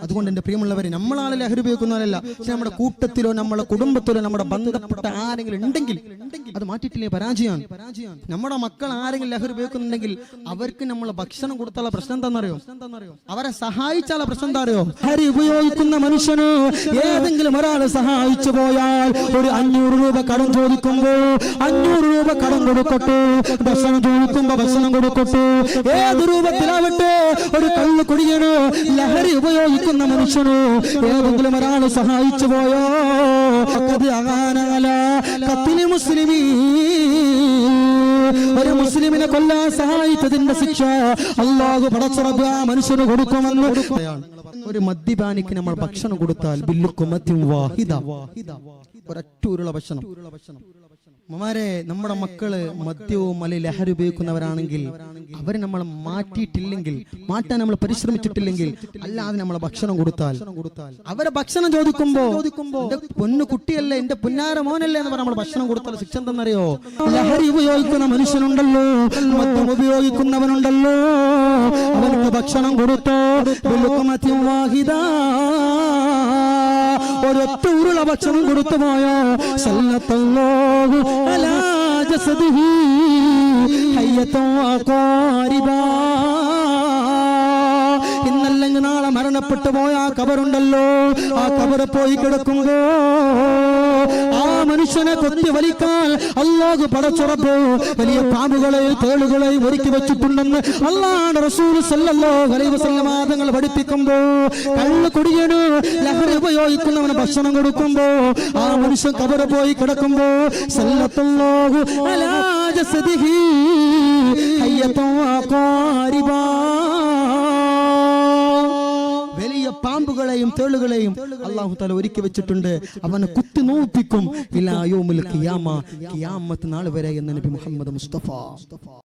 അതുകൊണ്ട് എൻ്റെ പ്രിയമുള്ളവരെ, നമ്മളാണ് ലഹരി ഉപയോഗിക്കുന്നവരല്ല. പക്ഷെ നമ്മുടെ കൂട്ടത്തിലോ നമ്മുടെ കുടുംബത്തിലോ നമ്മുടെ ബന്ധപ്പെട്ട ആരെങ്കിലും ഉണ്ടെങ്കിൽ അത് മാറ്റിയിട്ടില്ലേ പരാജയമാണ്. നമ്മുടെ മക്കൾ ആരെങ്കിലും ലഹരി ഉപയോഗിക്കുന്നുണ്ടെങ്കിൽ അവർക്ക് നമ്മൾ ഭക്ഷണം കൊടുത്താലുള്ള പ്രശ്നം എന്താണെന്നറിയോ? അവരെ സഹായിച്ചാലുള്ള പ്രശ്നം എന്താ അറിയോ? ലഹരി ഉപയോഗിക്കുന്ന മനുഷ്യന് ഏതെങ്കിലും ഒരാളെ സഹായിച്ചു പോയാൽ ഒരു 500 രൂപ കടം ചോദിക്കുമ്പോൾ 500 രൂപ കടം കൊടുക്കട്ടെ, ഭക്ഷണം ചോദിക്കുമ്പോ ഭക്ഷണം കൊടുക്കട്ടെ, ഏത് രൂപത്തിലാവട്ടെ. ഒരു കള്ള് കുടിയനോ ലഹരി ഉപയോഗിക്കുന്ന മനുഷ്യനോ ഏതെങ്കിലും ഒരാളെ സഹായിച്ചു പോയോ മുസ്ലിമീ, ഒരു മുസ്ലിമിനെ കൊല്ലാൻ സഹായിച്ചതിന്റെ ശിക്ഷ അല്ലാഹു പടച്ചറബ് ആ മനുഷ്യന് കൊടുക്കുമെന്ന്. ഒരു മദ്യപാനിക്ക് നമ്മൾ ഭക്ഷണം കൊടുത്താൽ ബില്ലുക്കും മദ്യം വാഹിദ, ഒരൊറ്റ ഉരുള ഭക്ഷണം. മാരെ, നമ്മുടെ മക്കള് മദ്യവും അല്ലെങ്കിൽ ലഹരി ഉപയോഗിക്കുന്നവരാണെങ്കിൽ അവർ നമ്മൾ മാറ്റിയിട്ടില്ലെങ്കിൽ, മാറ്റാൻ നമ്മൾ പരിശ്രമിച്ചിട്ടില്ലെങ്കിൽ, അല്ലാതെ നമ്മൾ ഭക്ഷണം കൊടുത്താൽ അവരെ ഭക്ഷണം ചോദിക്കുമ്പോ പൊന്നു കുട്ടിയല്ലേ, എന്റെ പുന്നാര മോനല്ലേ എന്ന് പറഞ്ഞ നമ്മൾ ഭക്ഷണം കൊടുത്താൽ ശിക്ഷ എന്തെന്നറിയോ? ലഹരി ഉപയോഗിക്കുന്ന മനുഷ്യനുണ്ടല്ലോ, മദ്യം ഉപയോഗിക്കുന്നവനുണ്ടല്ലോ, അവർക്ക് ഭക്ഷണം കൊടുത്തോ മദ്യം വാഹിദ, ഒരൊറ്റ ഉരുള ഭക്ഷണം കൊടുത്തു പോയോ സല്ലല്ലാഹു അലാ ജസദിഹി ഹയ്യതൻ വഖാരിബാ. ഇന്നല്ലെങ്കിൽ നാളെ മരണപ്പെട്ടു പോയ ആ കബറുണ്ടല്ലോ, ആ കബറ് പോയി കിടക്കുമ്പോ ആ മനുഷ്യനെ കൊത്തി വലിക്കാൻ അല്ലാഹു പടച്ചുറപ്പ് വലിയ പാമ്പുകളെ തേളുകളെ ഒരുക്കി വെച്ചിട്ടുണ്ടെന്ന് അല്ലാഹുവിന്റെ റസൂൽ സല്ലല്ലാഹു അലൈഹി വസല്ലം തങ്ങൾ പഠിപ്പിക്കുമ്പോ, കള്ള് കുടിയന് ലഹരി ഉപയോഗിക്കുന്നവന് ഭക്ഷണം കൊടുക്കുമ്പോ ആ മനുഷ്യൻ കബറ് പോയി കിടക്കുമ്പോ സല്ലല്ലാഹു അലാ ജസദിഹി ഹയ്യതൻ വഖാരിബാ, വലിയ പാമ്പുകളെയും തേളുകളെയും അല്ലാഹു തആല ഒരുക്കി വെച്ചിട്ടുണ്ട്. അവനെ കുത്തി നോപ്പിക്കും ഇലാ യൗമുൽ ഖിയാമ, ഖിയാമത്ത് നാൾ വരെ എന്ന് നബി മുഹമ്മദ് മുസ്തഫ.